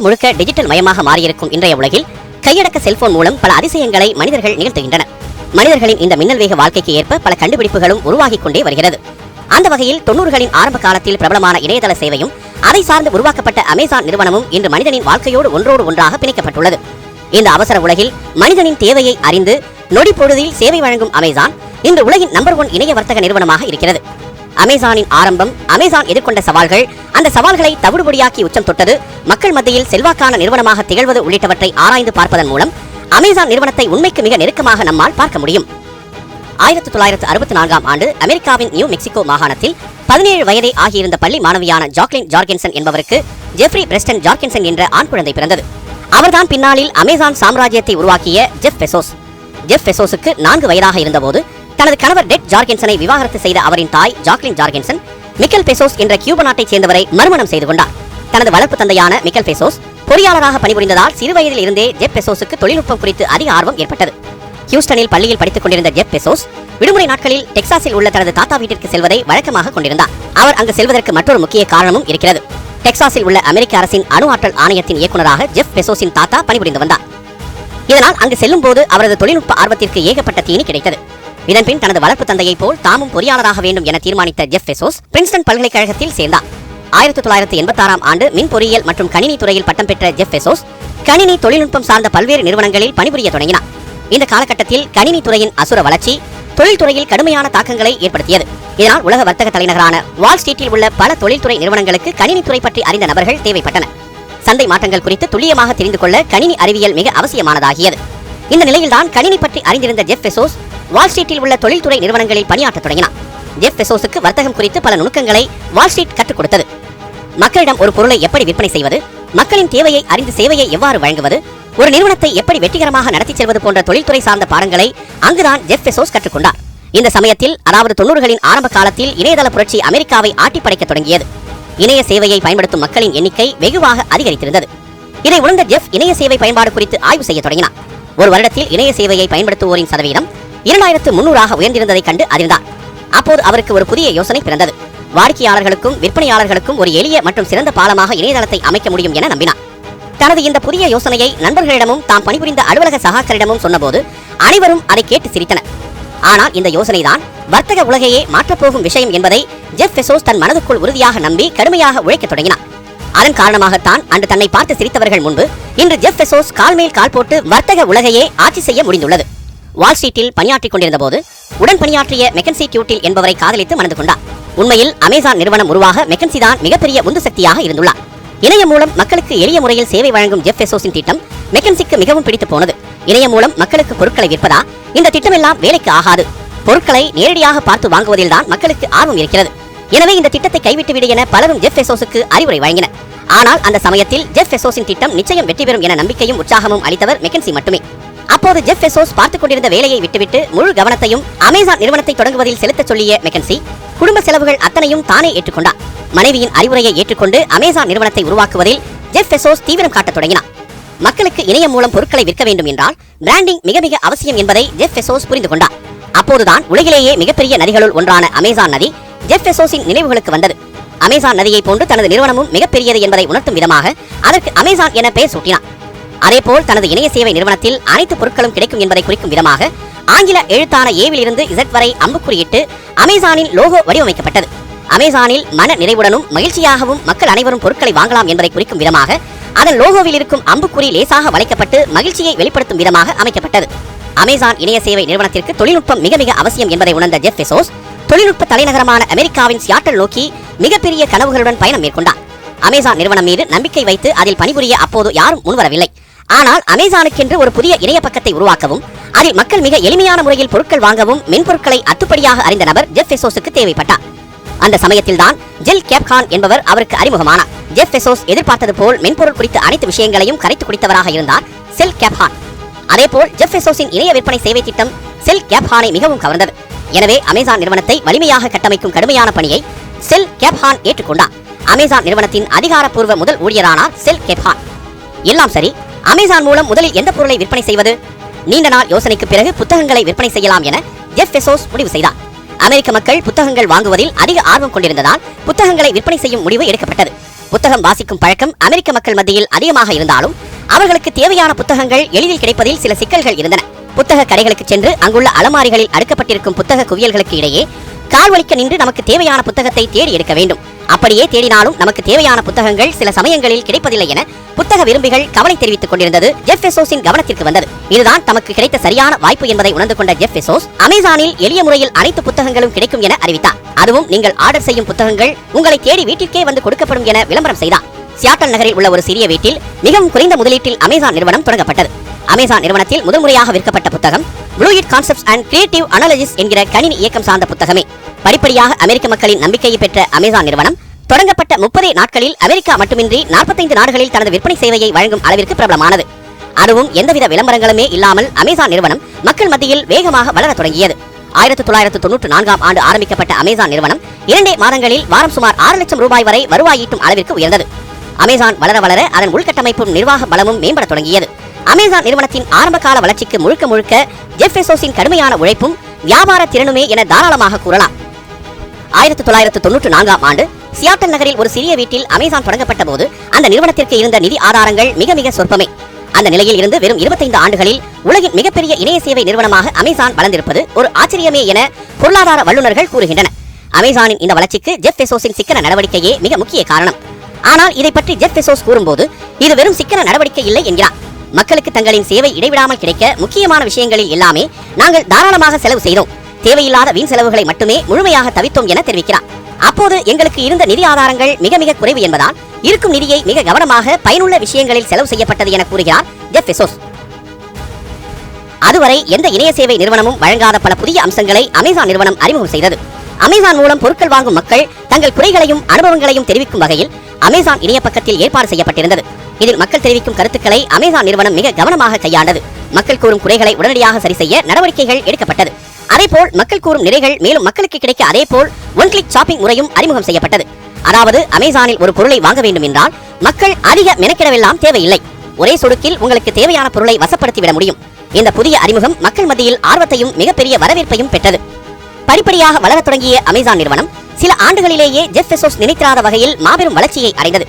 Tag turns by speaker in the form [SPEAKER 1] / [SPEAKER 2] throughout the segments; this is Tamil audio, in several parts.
[SPEAKER 1] முழுக்க டிஜிட்டல் மயமாக மாறியிருக்கும் இன்றைய உலகில் கையடக்க செல்போன் மூலம் பல அதிசயங்களை மனிதர்கள் நிகழ்த்துகின்றனர். மனிதர்களின் இந்த மின்னல் வேக வாழ்க்கைக்கு ஏற்ப பல கண்டுபிடிப்புகளும் உருவாகிக் கொண்டே வருகிறது. அந்த வகையில் 90களின் ஆரம்ப காலத்தில் பிரபலமான இணையதள சேவையும் அதை சார்ந்து உருவாக்கப்பட்ட அமேசான் நிறுவனமும் இன்று மனிதனின் வாழ்க்கையோடு ஒன்றோடு ஒன்றாக பிணைக்கப்பட்டுள்ளது. இந்த அவசர உலகில் மனிதனின் தேவையை அறிந்து நொடி பொழுதில் சேவை வழங்கும் அமேசான் இன்று உலகின் நம்பர் 1 இணைய வர்த்தக நிறுவனமாக இருக்கிறது. அமேசானின் ஆரம்பம், அமேசான் எதிர்கொண்ட சவால்கள், அந்த சவால்களை தவிடுபொடியாக்கி உச்சம் தொட்டது, மக்கள் மத்தியில் செல்வாக்கான நிறுவனமாக திகழ்வது உள்ளிட்டவற்றை ஆராய்ந்து பார்ப்பதன் மூலம் அமேசான் நிறுவனத்தை உண்மைக்கு மிக நெருக்கமாக நம்மால் பார்க்க முடியும். 1964ஆம் ஆண்டு அமெரிக்காவின் நியூ மெக்சிகோ மாகாணத்தில் 17 வயதே ஆகியிருந்த பள்ளி மாணவியான ஜாக்லின் ஜார்கென்சன் என்பவருக்கு ஜெஃப்ரி பிரெஸ்டன் ஜார்கென்சன் என்ற ஆண் குழந்தை பிறந்தது. அவர்தான் பின்னாளில் அமேசான் சாம்ராஜ்யத்தை உருவாக்கிய ஜெஃப் பெசோஸ். ஜெஃப் பெசோஸுக்கு 4 வயதாக இருந்தபோது தனது கணவர் டெட் ஜார்கென்சனை விவாகரத்து செய்த அவரின் தாய் ஜாக்லின் ஜார்கென்சன் மிக்கல் பெசோஸ் என்ற கியூபா நாட்டைச் சேர்ந்தவரை மறுமணம் செய்து கொண்டார். தனது வளர்ப்பு தந்தையான மிக்கல் பெசோஸ் பொறியாளராக பணிபுரிந்ததால் சிறுவயதில் இருந்தே ஜெஃப் பெசோஸுக்கு தொழில்நுட்பம் குறித்து அதிக ஆர்வம் ஏற்பட்டது. ஹியூஸ்டனில் பள்ளியில் படித்துக் கொண்டிருந்த ஜெஃப் பெசோஸ் விடுமுறை நாட்களில் டெக்சாஸில் உள்ள தனது தாத்தா வீட்டிற்கு செல்வதை வழக்கமாக கொண்டிருந்தார். அவர் அங்கு செல்வதற்கு மற்றொரு முக்கிய காரணமும் இருக்கிறது. டெக்சாஸில் உள்ள அமெரிக்க அரசின் அணு ஆற்றல் ஆணையத்தின் இயக்குநராக ஜெஃப் பெசோஸின் தாத்தா பணிபுரிந்து வந்தார். இதனால் அங்கு செல்லும் போது அவரது தொழில்நுட்ப ஆர்வத்திற்கு ஏகப்பட்ட தீனி கிடைத்தது. இதன்பின் தனது வளர்ப்பு தந்தையை போல் தாமும் பொறியாளராக வேண்டும் என தீர்மானித்த ஜெஃப் பெசோஸ் பிரின்ஸ்டன் பல்கலைக்கழகத்தில் சேர்ந்தார். 1986ஆம் ஆண்டு மின் பொறியியல் மற்றும் கணினி துறையில் பட்டம் பெற்ற ஜெஃப் பெசோஸ் கணினி தொழில்நுட்பம் சார்ந்த பல்வேறு நிறுவனங்களில் பணிபுரிய தொடங்கினார். இந்த காலகட்டத்தில் கணினி துறையின் அசுர வளர்ச்சி தொழில்துறையில் கடுமையான தாக்கங்களை ஏற்படுத்தியது. இதனால் உலக வர்த்தக தலைநகரான வால் ஸ்ட்ரீட்டில் உள்ள பல தொழில்துறை நிறுவனங்களுக்கு கணினித்துறை பற்றி அறிந்த நபர்கள் தேவைப்பட்டனர். சந்தை மாற்றங்கள் குறித்து துல்லியமாக தெரிந்து கொள்ள கணினி அறிவியல் மிக அவசியமானதாகியது. இந்த நிலையில்தான் கணினி பற்றி அறிந்திருந்த ஜெஃப் பெசோஸ் வால் ஸ்ட்ரீட்டில் உள்ள தொழில்துறை நிறுவனங்களில் பணியாற்றத் தொடங்கினார். ஜெஃப் பெசோஸுக்கு வர்த்தகம் குறித்து பல நுணுக்கங்களை வால் ஸ்ட்ரீட் கற்றுக் கொடுத்தது. மக்களிடம் ஒரு பொருளை எப்படி விற்பனை செய்வது, மக்களின் தேவையை அறிந்து சேவையை எவ்வாறு வழங்குவது, ஒரு நிறுவனத்தை எப்படி வெற்றிகரமாக நடத்தி செல்வது போன்ற தொழில்துறை சார்ந்த பாடங்களை அங்குதான் ஜெஃப் பெசோஸ் கற்றுக்கொண்டார். இந்த சமயத்தில், அதாவது 90களின் ஆரம்ப காலத்தில் இணையதள புரட்சி அமெரிக்காவை ஆட்டிப்படைக்க தொடங்கியது. இணைய சேவையை பயன்படுத்தும் மக்களின் எண்ணிக்கை வெகுவாக அதிகரித்திருந்தது. இதை உணர்ந்த ஜெஃப் இணைய சேவை பயன்பாடு குறித்து ஆய்வு செய்ய தொடங்கினார். ஒரு வருடத்தில் இணைய சேவையை பயன்படுத்துவோரின் சதவீதம் 2300ஆக உயர்ந்திருந்ததை கண்டு அறிந்தார். அப்போது அவருக்கு ஒரு புதிய யோசனை பிறந்தது. வாடிக்கையாளர்களுக்கும் விற்பனையாளர்களுக்கும் ஒரு எளிய மற்றும் சிறந்த பாலமாக இணையதளத்தை அமைக்க முடியும் என நம்பினார். தனது இந்த புதிய யோசனையை நண்பர்களிடமும் தாம் பணிபுரிந்த அலுவலக சகாக்களிடமும் சொன்னபோது அனைவரும் அதை கேட்டு சிரித்தனர். ஆனால் இந்த யோசனைதான் வர்த்தக உலகையே மாற்றப்போகும் விஷயம் என்பதை ஜெஃப் பெசோஸ் தன் மனதுக்குள் உறுதியாக நம்பி கடுமையாக உழைக்க தொடங்கினார். அதன் காரணமாகத்தான் அன்று தன்னை பார்த்து சிரித்தவர்கள் முன்பு இன்று ஜெஃப் பெசோஸ் கால் மேல் கால் போட்டு வர்த்தக உலகையே ஆட்சி செய்ய முடிந்துள்ளது. வால் ஸ்ட்ரீட்டில் பணியாற்றிக் கொண்டிருந்த போது உடன் பணியாற்றிய மெக்கன்சி டியூட்டில் என்பவரை காதலித்து மணந்து கொண்டார். உண்மையில் அமேசான் நிறுவனம் உருவாக மெக்கன்சி தான் மிகப்பெரிய உந்து சக்தியாக இருந்துள்ளார். இணையம் மூலம் மக்களுக்கு எளிய முறையில் சேவை வழங்கும் ஜெஃப் பெசோஸின் திட்டம் மெக்கன்சிக்கு மிகவும் பிடித்து போனது. இணையம் மூலம் மக்களுக்கு பொருட்களை விற்பதா? இந்த திட்டமெல்லாம் வேலைக்கு ஆகாது. பொருட்களை நேரடியாக பார்த்து வாங்குவதில் தான் மக்களுக்கு ஆர்வம் இருக்கிறது. எனவே இந்த திட்டத்தை கைவிட்டு விடு என பலரும் ஜெஃப் பெசோஸுக்கு அறிவுரை வழங்கினர். ஆனால் அந்த சமயத்தில் ஜெஃப் பெசோஸின் திட்டம் நிச்சயம் வெற்றி பெறும் என நம்பிக்கையும் உற்சாகமும் அளித்தவர் மெக்கன்சி மட்டுமே. அப்போது ஜெஃப் பெசோஸ் பார்த்துக் கொண்டிருந்த வேலையை விட்டுவிட்டு முழு கவனத்தையும் அமேசான் நிறுவனத்தை தொடங்குவதில் செலுத்தச் சொல்லிய மெக்கன்சி குடும்ப செலவுகள் அத்தனையும் தானே ஏற்றுக்கொண்டார். மனைவியின் அறிவுரையை ஏற்றுக்கொண்டு அமேசான் நிறுவனத்தை உருவாக்குவதில் ஜெஃப் பெசோஸ் தீவிரம் காட்டத் தொடங்கினார். மக்களுக்கு இணையம் மூலம் பொருட்களை விற்க வேண்டும் என்றால் பிராண்டிங் மிக மிக அவசியம் என்பதை ஜெஃப் பெசோஸ் புரிந்து கொண்டார். அப்போதுதான் உலகிலேயே மிகப்பெரிய நதிகளுள் ஒன்றான அமேசான் நதி ஜெஃப் பெசோஸின் நினைவுகளுக்கு வந்தது. அமேசான் நதியை போன்று தனது நிறுவனமும் மிகப்பெரியது என்பதை உணர்த்தும் விதமாக அதற்கு அமேசான் என பெயர் சூட்டினார். அதேபோல் தனது இணைய சேவை நிறுவனத்தில் அனைத்து பொருட்களும் கிடைக்கும் என்பதை குறிக்கும் விதமாக ஆங்கில எழுத்தான ஏவில் இருந்து Z வரை அம்புக்குறியிட்டு அமேசானின் லோகோ வடிவமைக்கப்பட்டது. அமேசானில் மன நிறைவுடனும் மகிழ்ச்சியாகவும் மக்கள் அனைவரும் பொருட்களை வாங்கலாம் என்பதை குறிக்கும் விதமாக அதன் லோகோவில் இருக்கும் அம்புக்குறி லேசாக வளைக்கப்பட்டு மகிழ்ச்சியை வெளிப்படுத்தும் விதமாக அமைக்கப்பட்டது. அமேசான் இணைய சேவை நிறுவனத்திற்கு தொழில்நுட்பம் மிக மிக அவசியம் என்பதை உணர்ந்த ஜெஃப் பெசோஸ் தொழில்நுட்ப தலைநகரமான அமெரிக்காவின் சியாட்டல் நோக்கி மிகப்பெரிய கனவுகளுடன் பயணம் மேற்கொண்டார். அமேசான் நிறுவனம் மீது நம்பிக்கை வைத்து அதில் பணிபுரிய அப்போது யாரும் முன்வரவில்லை. ஆனால் அமேசானுக்கென்று ஒரு புதிய இணைய பக்கத்தை உருவாக்கவும் அதில் மக்கள் மிக எளிமையான முறையில் பொருட்கள் வாங்கவும் மென்பொருட்களை அத்துப்படியாக அறிந்த நபர் ஜெஃப் பெசோஸுக்கு தேவைப்பட்டார். அந்த சமயத்தில்தான் ஜெல் கேப்கான் என்பவர் அவருக்கு அறிமுகமானார். ஜெஃப் பெசோஸ் எதிர்பார்த்தது போல் மென்பொருள் குறித்த அனைத்து விஷயங்களையும் கரைத்து குடித்தவராக இருந்தார் செல் கேப்கான். அதேபோல் ஜெஃப் பெசோஸின் இணைய விற்பனை சேவை திட்டம் செல் கேப்கானை மிகவும் கவர்ந்தது. எனவே அமேசான் நிறுவனத்தை வலிமையாக கட்டமைக்கும் கடுமையான பணியை செல் கேப்கான் ஏற்றுக்கொண்டார். அமேசான் நிறுவனத்தின் அதிகாரப்பூர்வ முதல் ஊழியரானார் செல் கேப்கான். எல்லாம் சரி, அமேசான் மூலம் முதலில் எந்த பொருளை விற்பனை செய்வது? நீண்ட நாள் யோசனைக்கு பிறகு புத்தகங்களை விற்பனை செய்யலாம் என ஜெஃப் பெசோஸ் முடிவு செய்தார். அமெரிக்க மக்கள் புத்தகங்கள் வாங்குவதில் அதிக ஆர்வம் கொண்டிருந்ததால் புத்தகங்களை விற்பனை செய்யும் முடிவு எடுக்கப்பட்டது. புத்தகம் வாசிக்கும் பழக்கம் அமெரிக்க மக்கள் மத்தியில் அதிகமாக இருந்தாலும் அவர்களுக்கு தேவையான புத்தகங்கள் எளிதில் கிடைப்பதில் சில சிக்கல்கள் இருந்தன. புத்தக கடைகளுக்கு சென்று அங்குள்ள அலமாரிகளில் அடுக்கப்பட்டிருக்கும் புத்தக குவியல்களுக்கு இடையே கால்வலிக்க நின்று நமக்கு தேவையான புத்தகத்தை தேடி எடுக்க வேண்டும். அப்படியே தேடினாலும் நமக்கு தேவையான புத்தகங்கள் சில சமயங்களில் கிடைப்பதில்லை என புத்தக விரும்பிகள் கவலை தெரிவித்துக் கொண்டிருந்தது ஜெஃப் பெசோஸின் கவனத்திற்கு வந்தது. இதுதான் தமக்கு கிடைத்த சரியான வாய்ப்பு என்பதை உணர்ந்து கொண்ட ஜெஃப் பெசோஸ் அமேசானில் எளிய முறையில் அனைத்து புத்தகங்களும் கிடைக்கும் என அறிவித்தார். அதுவும் நீங்கள் ஆர்டர் செய்யும் புத்தகங்கள் உங்களை தேடி வீட்டிற்கே வந்து கொடுக்கப்படும் என விளம்பரம் செய்தார். சியாட்டல் நகரில் உள்ள ஒரு சிறிய வீட்டில் மிகவும் குறைந்த முதலீட்டில் அமேசான் நிறுவனம் தொடங்கப்பட்டது. அமேசான் நிறுவனத்தில் முதல் முறையாக விற்கப்பட்ட புத்தகம் fluid concepts and creative analysis என்கிற கணினி இயக்கம் சார்ந்த புத்தகமே. படிப்படியாக அமெரிக்க மக்களின் நம்பிக்கையை பெற்ற அமேசான் நிறுவனம் தொடங்கப்பட்ட 30 நாட்களில் அமெரிக்கா மட்டுமின்றி 45 நாடுகளில் தனது விற்பனை சேவையை வழங்கும் அளவிற்கு பிரபலமானது. அதுவும் எந்தவித விளம்பரங்களுமே இல்லாமல் அமேசான் நிறுவனம் மக்கள் மத்தியில் வேகமாக வளர தொடங்கியது. 1994ஆம் ஆண்டு ஆரம்பிக்கப்பட்ட அமேசான் நிறுவனம் 2 மாதங்களில் வாரம் சுமார் 6 லட்சம் ரூபாய் வரை வருவாய் ஈட்டும் அளவிற்கு உயர்ந்தது. அமேசான் வளர வளர அதன் உள்கட்டமைப்பும் நிர்வாக பலமும் மேம்பட தொடங்கியது. அமேசான் நிறுவனத்தின் ஆரம்பகால வளர்ச்சிக்கு முழுக்க முழுக்க ஜெஃப் பெசோஸின் கடுமையான உழைப்பும் வியாபார திறனுமே என தாராளமாக கூறலாம். 1994ஆம் ஆண்டு சியாட்டல் நகரில் ஒரு சிறிய வீட்டில் அமேசான் தொடங்கப்பட்ட போது அந்த நிறுவனத்திற்கு இருந்த நிதி ஆதாரங்கள் மிக மிக சொற்பமே. அந்த நிலையில் இருந்து வெறும் 25 ஆண்டுகளில் உலகின் மிகப்பெரிய இணைய சேவை நிறுவனமாக அமேசான் வளர்ந்திருப்பது ஒரு ஆச்சரியமே என பொருளாதார வல்லுநர்கள் கூறுகின்றனர். அமேசானின் இந்த வளர்ச்சிக்கு ஜெஃப் பெசோஸின் சிக்கன நடவடிக்கையே மிக முக்கிய காரணம். ஆனால் இதை பற்றி ஜெஃப் பெசோஸ் கூறும்போது இது வெறும் சிக்கன நடவடிக்கை இல்லை என்கிறார். மக்களுக்கு தங்களின் சேவை இடைவிடாமல் கிடைக்க முக்கியமான விஷயங்களில் எல்லாமே நாங்கள் தாராளமாக செலவு செய்தோம், தேவையில்லாத வீண் செலவுகளை மட்டுமே முழுமையாக தவிர்த்தோம் என தெரிவிக்கிறார். அப்போது எங்களுக்கு இருந்த நிதி ஆதாரங்கள் மிக மிக குறைவு என்பதால் இருக்கும் நிதியை மிக கவனமாக பயனுள்ள விஷயங்களில் செலவு செய்யப்பட்டது என கூறுகிறார் ஜெஃப் பெசோஸ். அதுவரை எந்த இணைய சேவை நிறுவனமும் வழங்காத பல புதிய அம்சங்களை அமேசான் நிறுவனம் அறிமுகம் செய்தது. அமேசான் மூலம் பொருட்கள் வாங்கும் மக்கள் தங்கள் குறைகளையும் அனுபவங்களையும் தெரிவிக்கும் வகையில் அமேசான் இணைய பக்கத்தில் ஏற்பாடு செய்யப்பட்டிருந்தது. இதில் மக்கள் தெரிவிக்கும் கருத்துக்களை அமேசான் நிறுவனம் மிக கவனமாக கையாண்டது. மக்கள் கூறும் குறைகளை உடனடியாக சரி செய்ய நடவடிக்கைகள் எடுக்கப்பட்டது. அதேபோல் மக்கள் கூறும் நிறைகள் மேலும் மக்களுக்கு கிடைக்க அதேபோல் ஒன் கிளிக் ஷாப்பிங் முறையும் அறிமுகம் செய்யப்பட்டது. அதாவது அமேசானில் ஒரு பொருளை வாங்க வேண்டும் என்றால் மக்கள் அதிக மெனக்கிடவெல்லாம் தேவையில்லை, ஒரே சொடுக்கில் உங்களுக்கு தேவையான பொருளை வசப்படுத்திவிட முடியும். இந்த புதிய அறிமுகம் மக்கள் மத்தியில் ஆர்வத்தையும் மிகப்பெரிய வரவேற்பையும் பெற்றது. படிப்படியாக வளரத் தொடங்கிய அமேசான் நிறுவனம் சில ஆண்டுகளிலேயே ஜெஃப் பெசோஸ் நினைத்திராத வகையில் மாபெரும் வளர்ச்சியை அடைந்தது.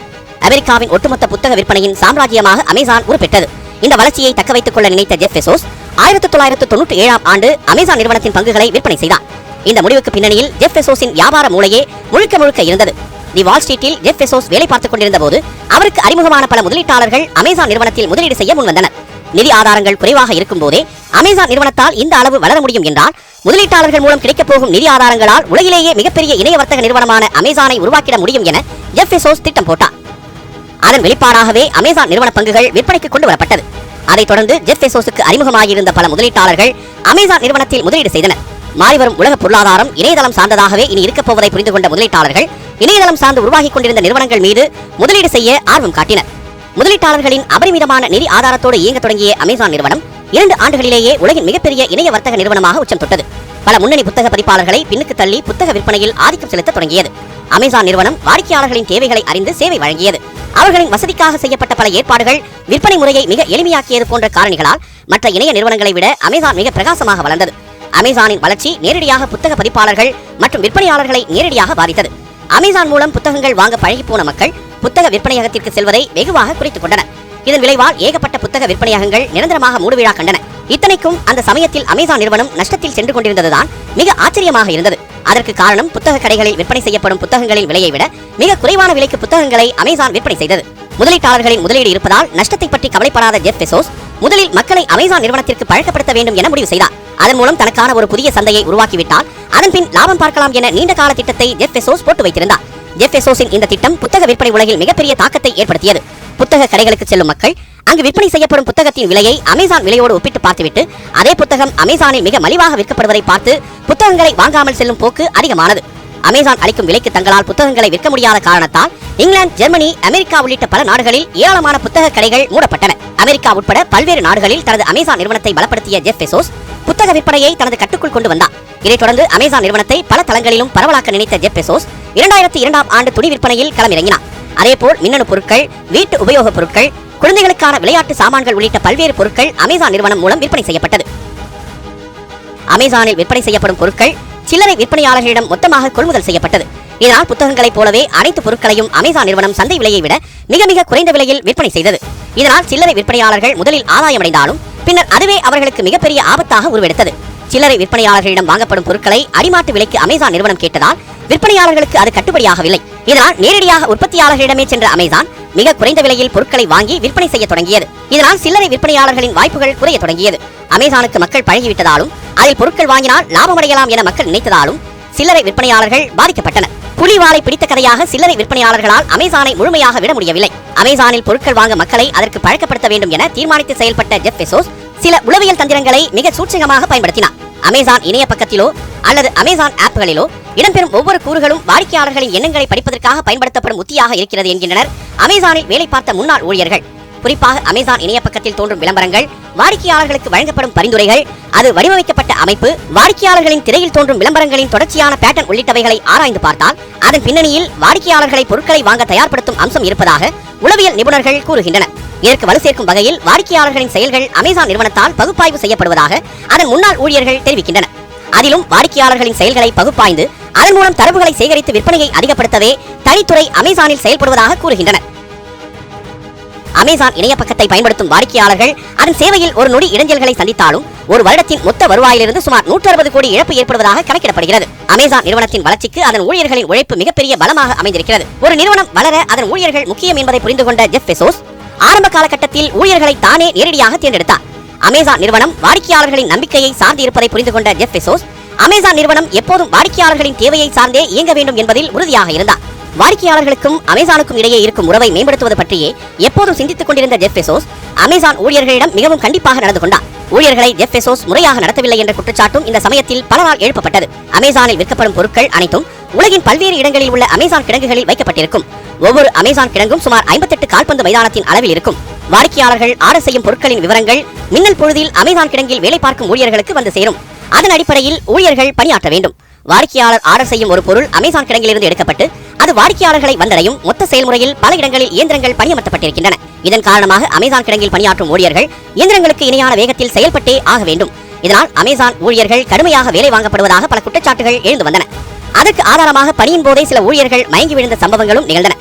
[SPEAKER 1] அமெரிக்காவின் ஒட்டுமொத்த புத்தக விற்பனையின் சாம்ராஜ்யமாக அமேசான் உருப்பெற்றது. இந்த வளர்ச்சியை தக்க வைத்துக் கொள்ள நினைத்த ஜெஃப் பெசோஸ் 1997ஆம் ஆண்டு அமேசான் நிறுவனத்தின் பங்குகளை விற்பனை செய்தார். இந்த முடிவுக்கு பின்னணியில் ஜெஃப் பெசோஸின் வியாபார மூளையே முழுக்க முழுக்க இருந்தது. தி வால் ஸ்ட்ரீட்டில் ஜெஃப் பெசோஸ் வேலை பார்த்துக் கொண்டிருந்த போது அவருக்கு அறிமுகமான பல முதலீட்டாளர்கள் அமேசான் நிறுவனத்தில் முதலீடு செய்ய முன்வந்தனர். நிதி ஆதாரங்கள் குறைவாக இருக்கும் போதே அமேசான் நிறுவனத்தால் இந்த அளவு வளர முடியும் என்றால் முதலீட்டாளர்கள் மூலம் கிடைக்கப் போகும் நிதி ஆதாரங்களால் உலகிலேயே மிகப்பெரிய இணைய வர்த்தக நிறுவனமான அமேசானை உருவாக்கிட முடியும் என ஜெஃப் பெசோஸ் திட்டம் போட்டார். அதன் வெளிப்பாடாகவே அமேசான் நிறுவன பங்குகள் விற்பனைக்கு கொண்டு வரப்பட்டது. அதைத் தொடர்ந்து ஜெஃப் பெசோஸுக்கு அறிமுகமாகியிருந்த பல முதலீட்டாளர்கள் அமேசான் நிறுவனத்தில் முதலீடு செய்தனர். மாறிவரும் உலக பொருளாதாரம் இணையதளம் சார்ந்ததாகவே இனி இருக்கப் போவதை புரிந்து கொண்ட முதலீட்டாளர்கள் இணையதளம் சார்ந்து உருவாகிக் கொண்டிருந்த நிறுவனங்கள் மீது முதலீடு செய்ய ஆர்வம் காட்டினர். முதலீட்டாளர்களின் அபரிமிதமான நிதி ஆதாரத்தோடு இயங்க தொடங்கிய அமேசான் நிறுவனம் 2 ஆண்டுகளிலேயே உலகின் மிகப்பெரிய இணைய வர்த்தக நிறுவனமாக உச்சம் தொட்டது. பல முன்னணி புத்தக பதிப்பாளர்களை பின்னுக்கு தள்ளி புத்தக விற்பனையில் ஆதிக்கம் செலுத்த தொடங்கியது. அமேசான் நிறுவனம் வாடிக்கையாளர்களின் தேவைகளை அறிந்து சேவை வழங்கியது. அவர்களின் வசதிக்காக செய்யப்பட்ட பல ஏற்பாடுகள் விற்பனை முறையை மிக எளிமையாக்கியது போன்ற காரணிகளால் மற்ற இணைய நிறுவனங்களை விட அமேசான் மிக பிரகாசமாக வளர்ந்தது. அமேசானின் வளர்ச்சி நேரடியாக புத்தக பதிப்பாளர்கள் மற்றும் விற்பனையாளர்களை நேரடியாக பாதித்தது. அமேசான் மூலம் புத்தகங்கள் வாங்க பழகிப்போன மக்கள் புத்தக விற்பனையகத்திற்கு செல்வதை வெகுவாக குறைத்துக் கொண்டனர். இதன் விளைவால் ஏகப்பட்ட புத்தக விற்பனையகங்கள் நிரந்தரமாக மூடுவிழா கண்டன. இத்தனைக்கும் அந்த சமயத்தில் அமேசான் நிறுவனம் நஷ்டத்தில் சென்று கொண்டிருந்ததுதான் மிக ஆச்சரியமாக இருந்தது. அதற்கு காரணம் புத்தக கடைகளில் விற்பனை செய்யப்படும் புத்தகங்களின் விலையை விட மிக குறைவான விலைக்கு புத்தகங்களை அமேசான் விற்பனை செய்தது. முதலீட்டாளர்களின் முதலீடு இருப்பதால் நஷ்டத்தை பற்றி கவலைப்படாத ஜெஃப் பெசோஸ் முதலில் மக்களை அமேசான் நிறுவனத்திற்கு பழக்கப்படுத்த வேண்டும் என முடிவு செய்தார். அதன் மூலம் தனக்கான ஒரு புதிய சந்தையை உருவாக்கிவிட்டால் அதன் பின் லாபம் பார்க்கலாம் என நீண்ட கால திட்டத்தை ஜெஃப் பெசோஸ் போட்டு வைத்திருந்தார். ஜெஃப் பெசோஸின் இந்த திட்டம் புத்தக விற்பனை உலகில் மிகப்பெரிய தாக்கத்தை ஏற்படுத்தியது. புத்தக கடைகளுக்கு செல்லும் மக்கள் அங்கு விற்பனை செய்யப்படும் புத்தகத்தின் விலையை அமேசான் விலையோடு ஒப்பிட்டு பார்த்துவிட்டு அதே புத்தகம் அமேசானில் மிக மலிவாக விற்கப்படுவதை பார்த்து புத்தகங்களை வாங்காமல் செல்லும் போக்கு அதிகமானது. அமேசான் அளிக்கும் விலைக்கு தங்களால் புத்தகங்களை விற்க முடியாத காரணத்தால் இங்கிலாந்து, ஜெர்மனி, அமெரிக்கா உள்ளிட்ட பல நாடுகளில் ஏராளமான புத்தக கடைகள் மூடப்பட்டன. அமெரிக்கா உட்பட பல்வேறு நாடுகளில் தனது அமேசான் நிறுவனத்தை பலப்படுத்திய ஜெஃப் பெசோஸ் புத்தக விற்பனையை தனது கட்டுக்குள் கொண்டு வந்தார். இதைத் தொடர்ந்து அமேசான் நிறுவனத்தை பல தளங்களிலும் பரவலாக்க நினைத்த ஜெஃப் பெசோஸ் 2002ஆம் ஆண்டு துணி விற்பனையில் களமிறங்கினார். அதேபோல் மின்னணு பொருட்கள், வீட்டு உபயோகப் பொருட்கள், குழந்தைகளுக்கான விளையாட்டு சாமான்கள் உள்ளிட்ட பல்வேறு பொருட்கள் அமேசான் நிறுவனம் மூலம் விற்பனை செய்யப்பட்டது. அமேசானில் விற்பனை செய்யப்படும் பொருட்கள் சில்லறை விற்பனையாளர்களிடம் மொத்தமாக கொள்முதல் செய்யப்பட்டது. இதனால் புத்தகங்களைப் போலவே அனைத்து பொருட்களையும் அமேசான் நிறுவனம் சந்தை விலையை விட மிக மிக குறைந்த விலையில் விற்பனை செய்தது. இதனால் சில்லறை விற்பனையாளர்கள் முதலில் ஆதாயமடைந்தாலும் பின்னர் அதுவே அவர்களுக்கு மிகப்பெரிய ஆபத்தாக உருவெடுத்தது. சில்லறை விற்பனையாளர்களிடம் வாங்கப்படும் பொருட்களை அடிமாட்டு விலைக்கு அமேசான் நிறுவனம் கேட்டதால் விற்பனையாளர்களுக்கு அது கட்டுப்படியாகவில்லை. இதனால் நேரடியாக உற்பத்தியாளர்களிடமே சென்ற அமேசான் மிக குறைந்த விலையில் பொருட்களை வாங்கி விற்பனை செய்ய தொடங்கியது. இதனால் சில்லறை விற்பனையாளர்களின் வாய்ப்புகள் குறைய தொடங்கியது. அமேசானுக்கு மக்கள் பழகிவிட்டதாலும் அதில் பொருட்கள் வாங்கினால் லாபமடையலாம் என மக்கள் நினைத்ததாலும் சில்லறை விற்பனையாளர்கள் பாதிக்கப்பட்டனர். புலிவாலை பிடித்த கதையாக சில்லறை விற்பனையாளர்களால் அமேசானை முழுமையாக விட முடியவில்லை. அமேசானில் பொருட்கள் வாங்க மக்களை அதற்கு பழக்கப்படுத்த வேண்டும் என தீர்மானித்து செயல்பட்ட ஜெஃப் பெசோஸ் சில உளவியல் தந்திரங்களை மிக சூட்சகமாக பயன்படுத்தினார். அமேசான் இணைய பக்கத்திலோ அல்லது அமேசான் ஆப்களிலோ இடம்பெறும் ஒவ்வொரு கூறுகளும் வாடிக்கையாளர்களின் எண்ணங்களை படிப்பதற்காக பயன்படுத்தப்படும் உத்தியாக இருக்கிறது என்கின்றனர் அமேசானில் வேலை பார்த்த முன்னாள் ஊழியர்கள். குறிப்பாக அமேசான் இணைய பக்கத்தில் தோன்றும் விளம்பரங்கள், வாடிக்கையாளர்களுக்கு வழங்கப்படும் பரிந்துரைகள், அது வடிவமைக்கப்பட்ட அமைப்பு, வாடிக்கையாளர்களின் திரையில் தோன்றும் விளம்பரங்களின் தொடர்ச்சியான பேட்டர்ன் உள்ளிட்டவைகளை ஆராய்ந்து பார்த்தால் அதன் பின்னணியில் வாடிக்கையாளர்களை பொருட்களை வாங்க தயார்படுத்தும் அம்சம் இருப்பதாக உளவியல் நிபுணர்கள் கூறுகின்றனர். இதற்கு வலு சேர்க்கும் வகையில் வாடிக்கையாளர்களின் செயல்கள் அமேசான் நிறுவனத்தால் பகுப்பாய்வு செய்யப்படுவதாக அதன் முன்னாள் ஊழியர்கள் தெரிவிக்கின்றனர். அதிலும் வாடிக்கையாளர்களின் செயல்களை பகுப்பாய்ந்து அதன் மூலம் தரவுகளை சேகரித்து விற்பனையை அதிகப்படுத்தவே தனித்துறை அமேசானில் செயல்படுவதாக கூறுகின்றனர். அமேசான் இணைய பக்கத்தை பயன்படுத்தும் வாடிக்கையாளர்கள் அதன் சேவையில் ஒரு நொடி இடைஞ்சல்களை சந்தித்தாலும் ஒரு வருடத்தின் மொத்த வருவாயிலிருந்து சுமார் 160 கோடி இழப்பு ஏற்படுவதாக கணக்கிடப்படுகிறது. அமேசான் நிறுவனத்தின் வளர்ச்சிக்கு அதன் ஊழியர்களின் உழைப்பு மிகப்பெரிய பலமாக அமைந்திருக்கிறது. ஒரு நிறுவனம் வளர அதன் ஊழியர்கள் முக்கியம் என்பதை புரிந்து கொண்ட ஜெஃப் பெசோஸ் ஆரம்ப காலகட்டத்தில் ஊழியர்களை தானே நேரடியாக தேர்ந்தெடுத்தார். அமேசான் நிறுவனம் வாடிக்கையாளர்களின் நம்பிக்கையை சார்ந்து இருப்பதை புரிந்து கொண்ட ஜெஃப் பெசோஸ் அமேசான் நிறுவனம் எப்போதும் வாடிக்கையாளர்களின் தேவையை சார்ந்தே இயங்க வேண்டும் என்பதில் உறுதியாக இருந்தார். வாடிக்கையாளர்களுக்கும் அமேசானுக்கும் இடையே இருக்கும் உறவை மேம்படுத்துவது பற்றியே எப்போதும் சிந்தித்துக் கொண்டிருந்த ஜெஃப் பெசோஸ் அமேசான் ஊழியர்களிடம் மிகவும் கண்டிப்பாக நடந்து கொண்டார். ஊழியர்களை ஜெஃப் பெசோஸ் முறையாக நடத்தவில்லை என்ற குற்றச்சாட்டும் இந்த சமயத்தில் பலரால் எழுப்பப்பட்டது. அமேசானில் விற்கப்படும் பொருட்கள் அனைத்தும் உலகின் பல்வேறு இடங்களில் உள்ள அமேசான் கிடங்குகளில் வைக்கப்பட்டிருக்கும். ஒவ்வொரு அமேசான் கிடங்கும் சுமார் 58 கால்பந்து மைதானத்தின் அளவில் இருக்கும். வாடிக்கையாளர்கள் ஆர்டர் செய்யும் பொருட்களின் விவரங்கள் மின்னல் பொழுதில் அமேசான் கிடங்கில் வேலை பார்க்கும் ஊழியர்களுக்கு வந்து சேரும். அதன் அடிப்படையில் ஊழியர்கள் பணியாற்ற வேண்டும். வாடிக்கையாளர் ஆர்டர் செய்யும் ஒரு பொருள் அமேசான் கிடங்கிலிருந்து எடுக்கப்பட்டு அது வாடிக்கையாளர்களை வந்தடையும் மொத்த செயல்முறையில் பல இடங்களில் இயந்திரங்கள் பணியமர்த்தப்பட்டிருக்கின்றன. இதன் காரணமாக அமேசான் கிடங்கில் பணியாற்றும் ஊழியர்கள் இயந்திரங்களுக்கு இணையான வேகத்தில் செயல்பட்டே ஆக வேண்டும். இதனால் அமேசான் ஊழியர்கள் கடுமையாக வேலை வாங்கப்படுவதாக பல குற்றச்சாட்டுகள் எழுந்து வந்தன. அதற்கு ஆதாரமாக பணியின் போதே சில ஊழியர்கள் மயங்கி விழுந்த சம்பவங்களும் நிகழ்ந்தன.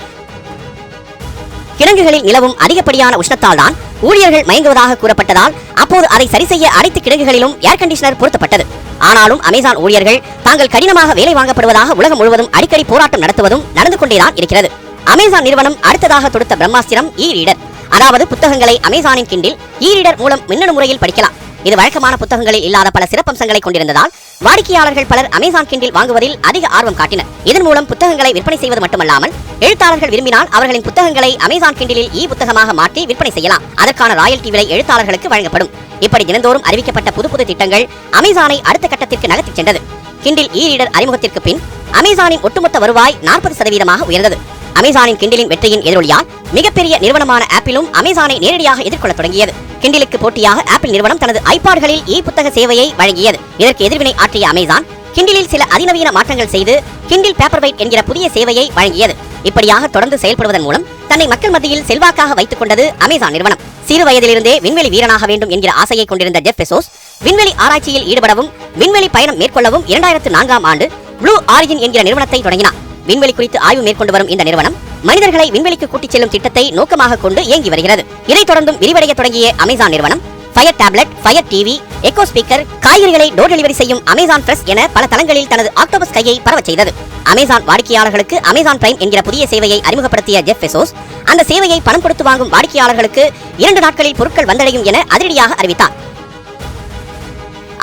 [SPEAKER 1] கிடங்குகளில் நிலவும் அதிகப்படியான உஷ்ணத்தால் தான் ஊழியர்கள் மயங்குவதாக கூறப்பட்டதால் அப்போது அதை சரி செய்ய அனைத்து கிடங்குகளிலும் ஏர் கண்டிஷனர் பொருத்தப்பட்டது. ஆனாலும் அமேசான் ஊழியர்கள் தாங்கள் கடினமாக வேலை வாங்கப்படுவதாக உலகம் முழுவதும் அடிக்கடி போராட்டம் நடத்துவதும் நடந்து கொண்டேதான் இருக்கிறது. அமேசான் நிறுவனம் அடுத்ததாக தொடுத்த பிரம்மாஸ்திரம் இ-ரீடர், அதாவது புத்தகங்களை அமேசானின் கிண்டில் இ-ரீடர் மூலம் மின்னணு முறையில் படிக்கலாம். இது வழக்கமான புத்தகங்களில் இல்லாத பல சிறப்பம்சங்களை கொண்டிருந்ததால் வாடிக்கையாளர்கள் பலர் அமேசான் கிண்டில் வாங்குவதில் அதிக ஆர்வம் காட்டினர். இதன் மூலம் புத்தகங்களை விற்பனை செய்வது மட்டுமல்லாமல் எழுத்தாளர்கள் விரும்பினால் அவர்களின் புத்தகங்களை அமேசான் கிண்டிலில் இ புத்தகமாக மாற்றி விற்பனை செய்யலாம். அதற்கான ராயல்டி விலை எழுத்தாளர்களுக்கு வழங்கப்படும். இப்படி தினந்தோறும் அறிவிக்கப்பட்ட புது திட்டங்கள் அமேசானை அடுத்த கட்டத்திற்கு நகர்த்திச் சென்றது. கிண்டில் இ-ரீடர் அறிமுகத்திற்கு பின் அமேசானின் ஒட்டுமொத்த வருவாய் 40% உயர்ந்தது. அமேசானின் கிண்டிலின் வெற்றியின் எதிரொலியால் மிகப்பெரிய நிறுவனமான ஆப்பிளும் அமேசானை நேரடியாக எதிர்கொள்ள தொடங்கியது. கிண்டிலுக்கு போட்டியாக ஆப்பிள் நிறுவனம் தனது ஐபாட்களில் இ புத்தக சேவையை வழங்கியது. இதற்கு எதிர்வினை ஆற்றிய அமேசான் கிண்டிலில் சில அதிநவீன மாற்றங்கள் செய்து கிண்டில் பேப்பர்வைட் என்கிற புதிய சேவையை வழங்கியது. இப்படியாக தொடர்ந்து செயல்படுவதன் மூலம் தன்னை மக்கள் மத்தியில் செல்வாக்காக வைத்துக் கொண்டது அமேசான் நிறுவனம். சிறு வயதிலிருந்தே விண்வெளி வீரனாக வேண்டும் என்கிற ஆசையை கொண்டிருந்த ஜெஃப் பெசோஸ் விண்வெளி ஆராய்ச்சியில் ஈடுபடவும் விண்வெளி பயணம் மேற்கொள்ளவும் 2004ஆம் ஆண்டு ப்ளூ ஆரிஜின் என்கிற நிறுவனத்தை தொடங்கினார். விண்வெளி குறித்து ஆய்வு மேற்கொண்டு வரும் இந்த நிறுவனம் மனிதர்களை விண்வெளிக்கு கூட்டிச் செல்லும் திட்டத்தை நோக்கமாக கொண்டு இயங்கி வருகிறது. இதைத் தொடர்ந்தும் விரிவடைய தொடங்கிய அமேசான் நிறுவனம் fire tablet, fire TV, echo speaker, காய்கறிகளை டோர் டெலிவரி செய்யும் அமேசான் ஃப்ரெஷ் என பல தளங்களில் தனது ஆக்டோபஸ் கையை பரவச் செய்தது. அமேசான் வாடிக்கையாளர்களுக்கு அமேசான் பிரைம் என்கிற புதிய சேவையை அறிமுகப்படுத்திய ஜெஃப் பெசோஸ் அந்த சேவையை பணம் கொடுத்து வாங்கும் வாடிக்கையாளர்களுக்கு 2 நாட்களில் பொருட்கள் வந்தடையும் என அதிரடியாக அறிவித்தார்.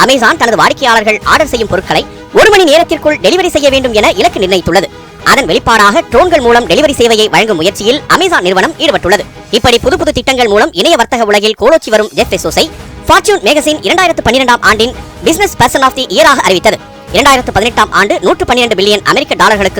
[SPEAKER 1] அமேசான் தனது வாடிக்கையாளர்கள் ஆர்டர் செய்யும் பொருட்களை 1 மணி நேரத்திற்குள் டெலிவரி செய்ய வேண்டும் என இலக்கு நிர்ணயித்துள்ளது. அதன் வெளிப்பாடாக ட்ரோன்கள் மூலம் டெலிவரி சேவையை வழங்கும் முயற்சியில் அமேசான் நிறுவனம் ஈடுபட்டுள்ளது. இப்படி புது திட்டங்கள் மூலம் இணைய வர்த்தக உலகில் கோலோச்சி வரும் ஜெஃப் பெசோஸை ஃபார்ச்சூன் மேகசின் 2012ஆம் ஆண்டின் பிசினஸ் பர்சன் ஆஃப் தி இயராக அறிவித்தது. 2018ஆம் ஆண்டு $112 பில்லியன்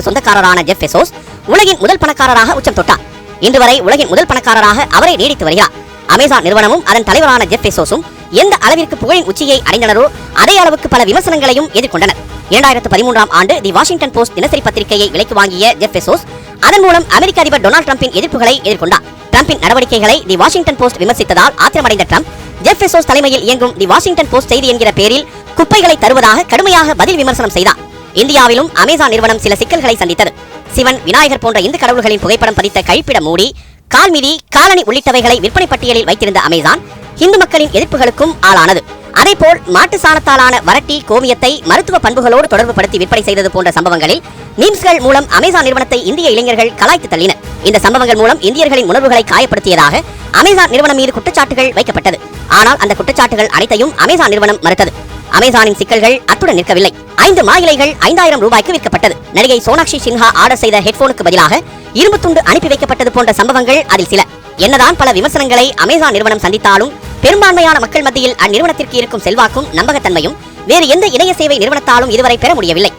[SPEAKER 1] சொந்தக்காரரான ஜெஃப் பெசோஸ் உலகின் முதல் பணக்காரராக உச்சம் தொட்டார். இன்று வரை உலகின் முதல் பணக்காரராக அவரே நீடித்து வருகிறார். அமேசான் நிறுவனமும் அதன் தலைவரான ஜெஃப் பெசோஸும் எந்த அளவிற்கு புகழின் உச்சியை அடைந்தனரோ அதே அளவுக்கு பல விமர்சனங்களையும் எதிர்கொண்டனர். 2013ஆம் ஆண்டு தி வாஷிங்டன் போஸ்ட் தினசரி பத்திரிகையை விலைக்கு வாங்கிய ஜெஃப் பெசோஸ் அதன் மூலம் அமெரிக்க அதிபர் டொனால்ட் ட்ரம்பின் எதிர்ப்புகளை எதிர்கொண்டார். ட்ரம்பின் நடவடிக்கைகளை தி வாஷிங்டன் போஸ்ட் விமர்சித்ததால் ஆத்திரமடைந்த ட்ரம்ப் ஜெஃப் பெசோஸ் தலைமையில் இயங்கும் தி வாஷிங்டன் போஸ்ட் செய்தி என்கிற பெயரில் குப்பைகளை தருவதாக கடுமையாக பதில் விமர்சனம் செய்தார். இந்தியாவிலும் அமேசான் நிறுவனம் சில சிக்கல்களை சந்தித்தது. சிவன், விநாயகர் போன்ற இந்து கடவுள்களின் புகைப்படம் பதித்த கழிப்பிட மூடி, கால்மிதி, காலணி உள்ளிட்டவைகளை விற்பனை பட்டியலில் வைத்திருந்த அமேசான் இந்து மக்களின் எதிர்ப்புகளுக்கும் ஆளானது. அதேபோல் மாட்டு சாணத்தாலான வரட்டி, கோமியத்தை மருத்துவ பண்புகளோடு தொடர்பு படுத்தி விற்பனை செய்தது போன்ற சம்பவங்களில் மீம்ஸ்கள் மூலம் அமேசான் நிறுவனத்தை இந்திய இளைஞர்கள் கலாய்த்து தள்ளினர். இந்த சம்பவங்கள் மூலம் இந்தியர்களின் உணர்வுகளை காயப்படுத்தியதாக அமேசான் நிறுவனம் மீது குற்றச்சாட்டுகள் வைக்கப்பட்டது. ஆனால் அந்த குற்றச்சாட்டுகள் அனைத்தையும் அமேசான் நிறுவனம் மறுத்தது. அமேசானின் சிக்கல்கள் அத்துடன் நிற்கவில்லை. 5 மா இலைகள் 5000 ரூபாய்க்கு விற்கப்பட்டது. நடிகை சோனாக்ஷி சின்ஹா ஆர்டர் செய்த ஹெட்போனுக்கு பதிலாக இரும்பு துண்டு அனுப்பி வைக்கப்பட்டது போன்ற சம்பவங்கள் அதில் சில. என்னதான் பல விமர்சனங்களை அமேசான் நிறுவனம் சந்தித்தாலும் பெரும்பான்மையான மக்கள் மத்தியில் அந்நிறுவனத்திற்கு இருக்கும் செல்வாக்கும் நம்பகத்தன்மையும் வேறு எந்த இணைய சேவை நிறுவனத்தாலும் இதுவரை பெற முடியவில்லை.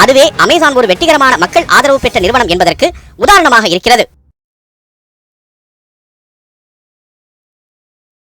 [SPEAKER 1] அதுவே அமேசான் ஒரு வெற்றிகரமான மக்கள் ஆதரவு பெற்ற நிறுவனம் என்பதற்கு உதாரணமாக இருக்கிறது.